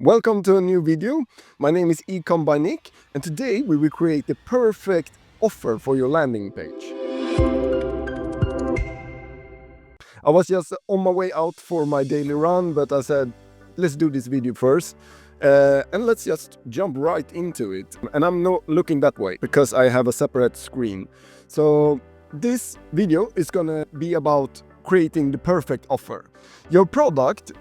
Welcome to a new video. My name is Ecom by Nick, and today we will create the perfect offer for your landing page. I was just on my way out for my daily run, but I said, let's do this video first. And let's just jump right into it. And I'm not looking that way because I have a separate screen. So this video is gonna be about creating the perfect offer. Your product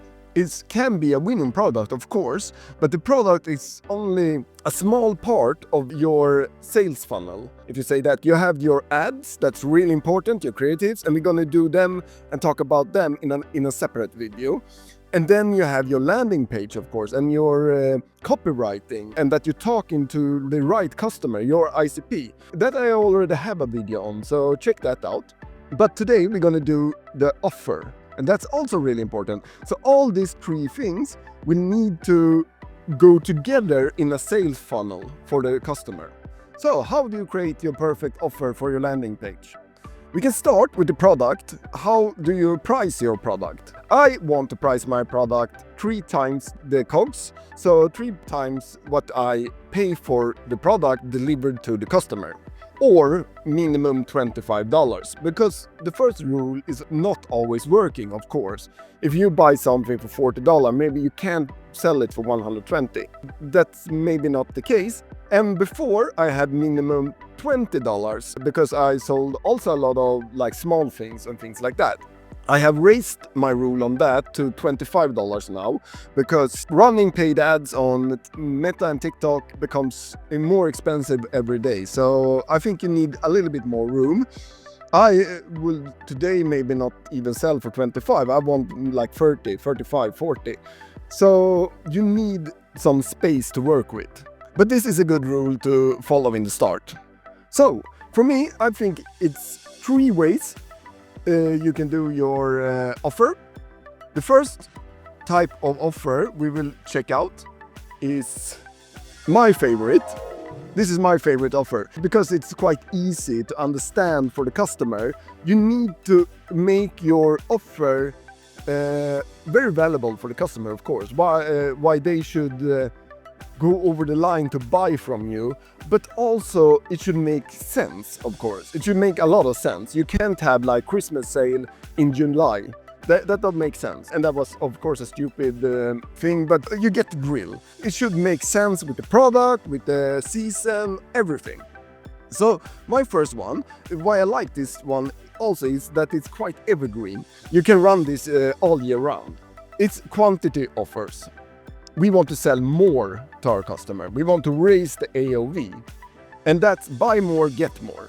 can be a winning product, of course, but the product is only a small part of your sales funnel. If you say that, you have your ads, that's really important, your creatives, and we're gonna do them and talk about them in a separate video. And then you have your landing page, of course, and your copywriting, and that you're talking to the right customer, your ICP. That I already have a video on, so check that out. But today we're gonna do the offer. And that's also really important. So all these three things will need to go together in a sales funnel for the customer. So how do you create your perfect offer for your landing page? We can start with the product. How do you price your product? I want to price my product 3 times the COGS, so 3 times what I pay for the product delivered to the customer. Or minimum $25, because the first rule is not always working, of course. If you buy something for $40, maybe you can't sell it for $120. That's maybe not the case. And before I had minimum $20 because I sold also a lot of like small things and things like that. I have raised my rule on that to $25 now because running paid ads on Meta and TikTok becomes more expensive every day. So I think you need a little bit more room. I will today maybe not even sell for 25. I want like 30, 35, 40. So you need some space to work with. But this is a good rule to follow in the start. So for me, I think it's 3 ways you can do your offer. The first type of offer we will check out is my favorite. This is my favorite offer because it's quite easy to understand for the customer. You need to make your offer very valuable for the customer, of course. Why they should go over the line to buy from you, but also it should make sense, of course. It should make a lot of sense. You can't have like Christmas sale in July. That doesn't make sense. And that was, of course, a stupid thing, but you get the drill. It should make sense with the product, with the season, everything. So my first one, why I like this one also is that it's quite evergreen. You can run this all year round. It's quantity offers. We want to sell more to our customer. We want to raise the AOV. And that's buy more, get more.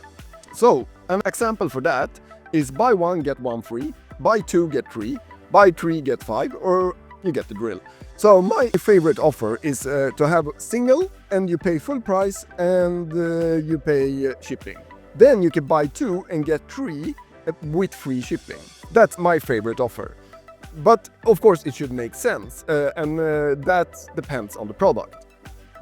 So an example for that is buy 1, get 1 free, buy 2, get 3, buy 3, get 5, or you get the drill. So my favorite offer is to have single and you pay full price and you pay shipping. Then you can buy 2 and get 3 with free shipping. That's my favorite offer. But of course it should make sense and that depends on the product.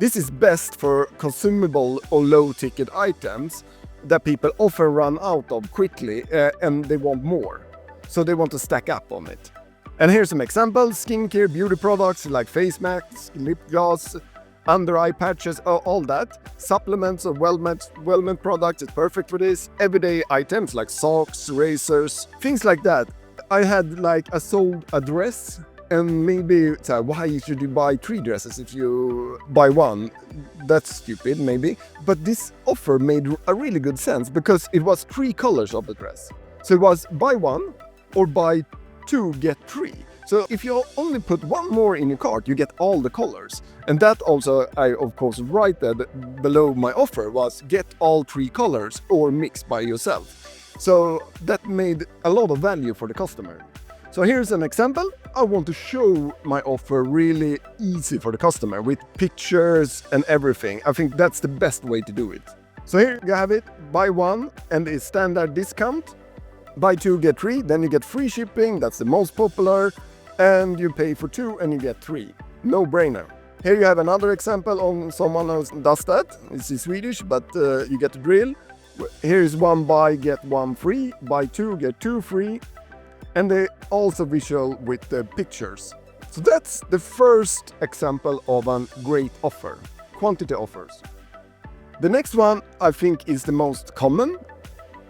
This is best for consumable or low ticket items that people often run out of quickly and they want more. So they want to stack up on it. And here's some examples: skincare, beauty products like face masks, lip gloss, under eye patches, all that. Supplements or wellness products is perfect for this. Everyday items like socks, razors, things like that. I had like a sold a dress and maybe why should you buy 3 dresses if you buy 1? That's stupid maybe. But this offer made a really good sense because it was 3 colors of the dress. So it was buy 1 or buy 2, get 3. So if you only put 1 more in your cart, you get all the colors. And that also, I of course write that below my offer was get all 3 colors or mix by yourself. So that made a lot of value for the customer. So here's an example. I want to show my offer really easy for the customer with pictures and everything. I think that's the best way to do it. So here you have it. Buy 1 and it's standard discount. Buy 2, get 3. Then you get free shipping. That's the most popular. And you pay for 2 and you get 3. No brainer. Here you have another example on someone who does that. It's in Swedish, but you get the drill. Here's 1 buy, get 1 free, buy 2, get 2 free, and they also visual with the pictures. So that's the first example of a great offer, quantity offers. The next one I think is the most common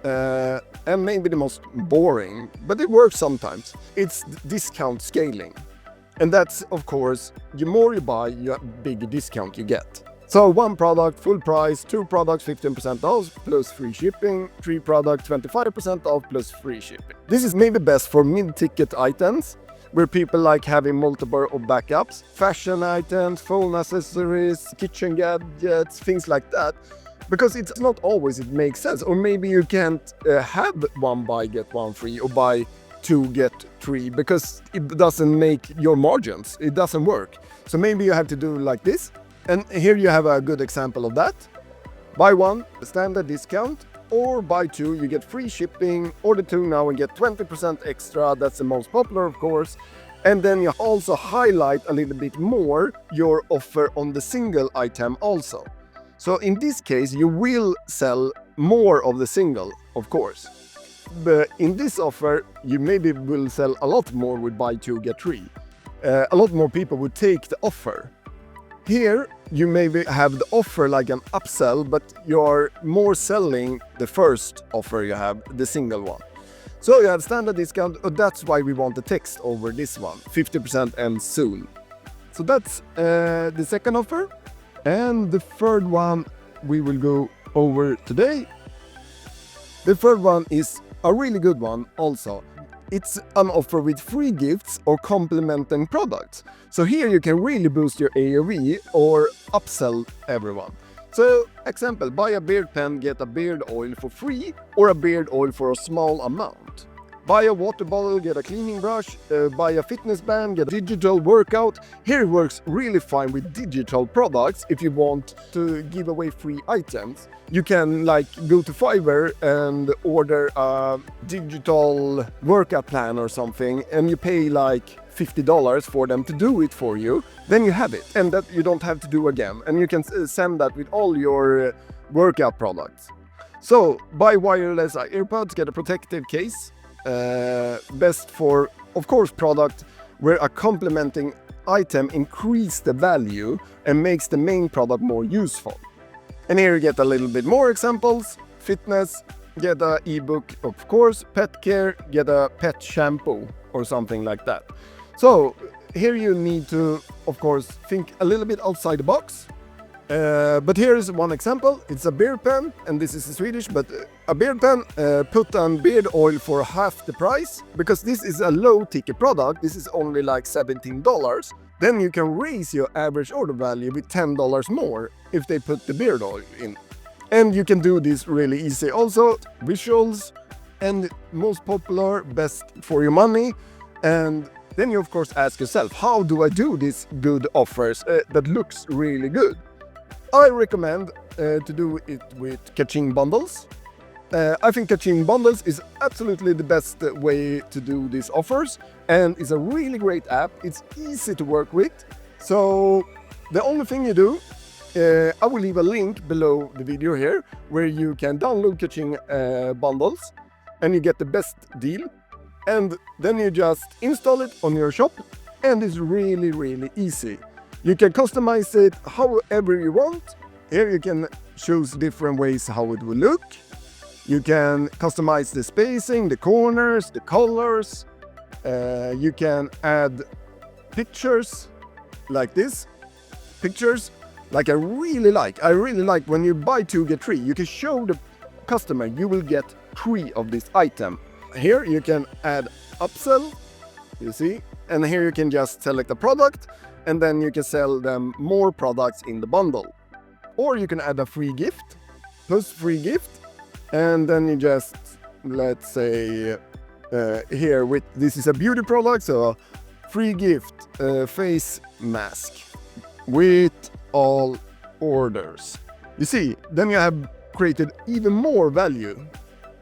and maybe the most boring, but it works sometimes. It's discount scaling. And that's, of course, the more you buy, the bigger discount you get. So 1 product, full price, 2 products, 15% off plus free shipping, 3 products, 25% off plus free shipping. This is maybe best for mid-ticket items, where people like having multiple of backups, fashion items, phone accessories, kitchen gadgets, things like that. Because it's not always it makes sense. Or maybe you can't have 1 buy, get 1 free, or buy 2, get 3, because it doesn't make your margins. It doesn't work. So maybe you have to do like this. And here you have a good example of that. Buy 1, standard discount, or buy 2, you get free shipping. Order 2 now and get 20% extra. That's the most popular, of course. And then you also highlight a little bit more your offer on the single item also. So in this case, you will sell more of the single, of course. But in this offer, you maybe will sell a lot more with buy 2, get 3. A lot more people would take the offer. Here, you maybe have the offer like an upsell, but you're more selling the first offer you have, the single one. So you have standard discount, that's why we want the text over this one, 50% and soon. So that's the second offer. And the third one we will go over today. The third one is a really good one also. It's an offer with free gifts or complementing products. So here you can really boost your AOV or upsell everyone. So, example, buy a beard pen, get a beard oil for free, or a beard oil for a small amount. Buy a water bottle, get a cleaning brush, buy a fitness band, get a digital workout. Here it works really fine with digital products if you want to give away free items. You can like go to Fiverr and order a digital workout plan or something, and you pay like $50 for them to do it for you. Then you have it, and that you don't have to do again. And you can send that with all your workout products. So buy wireless earbuds, get a protective case. Best for, of course, product where a complementing item increase the value and makes the main product more useful. And here you get a little bit more examples. Fitness, get a ebook, of course. Pet care, get a pet shampoo or something like that. So here you need to, of course, think a little bit outside the box. But here is one example. It's a beard pen, and this is Swedish, but a beard pen, put on beard oil for half the price, because this is a low ticket product. This is only like $17. Then you can raise your average order value with $10 more if they put the beard oil in. And you can do this really easy. Also, visuals, and most popular, best for your money. And then you, of course, ask yourself, how do I do these good offers that looks really good? I recommend to do it with Kaching Bundles. I think Kaching Bundles is absolutely the best way to do these offers, and it's a really great app. It's easy to work with. So the only thing you do, I will leave a link below the video here where you can download Kaching Bundles and you get the best deal. And then you just install it on your shop, and it's really, really easy. You can customize it however you want. Here you can choose different ways how it will look. You can customize the spacing, the corners, the colors. You can add pictures like this. Pictures like I really like when you buy 2 get 3. You can show the customer you will get 3 of this item. Here you can add upsell, you see, and here you can just select a product, and then you can sell them more products in the bundle. Or you can add a free gift, plus free gift, and then you just, let's say, here with, this is a beauty product, so free gift, face mask with all orders. You see, then you have created even more value.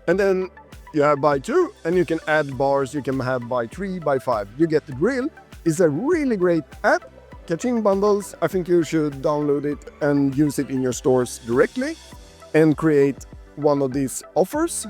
And then you have buy 2, and you can add bars, you can have buy 3, buy 5. You get the drill. It's a really great app, Kaching Bundles. I think you should download it and use it in your stores directly and create one of these offers,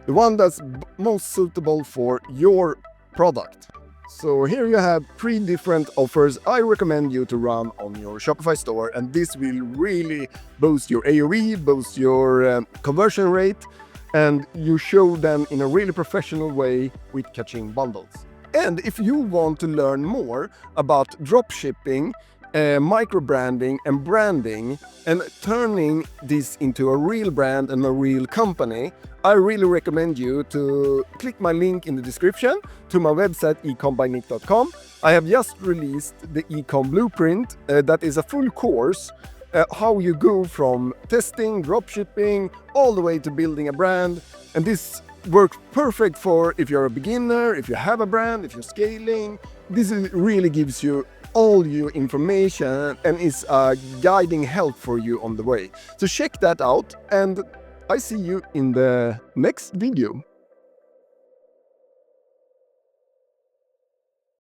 the one that's most suitable for your product. So here you have 3 different offers I recommend you to run on your Shopify store, and this will really boost your AOV, boost your conversion rate, and you show them in a really professional way with Kaching Bundles. And if you want to learn more about dropshipping, micro-branding and branding, and turning this into a real brand and a real company, I really recommend you to click my link in the description to my website ecombynick.com. I have just released the Ecom Blueprint. That is a full course how you go from testing, dropshipping, all the way to building a brand. And this works perfect for if you're a beginner, if you have a brand, if you're scaling. This really gives you all your information and is a guiding help for you on the way. So check that out, and I see you in the next video.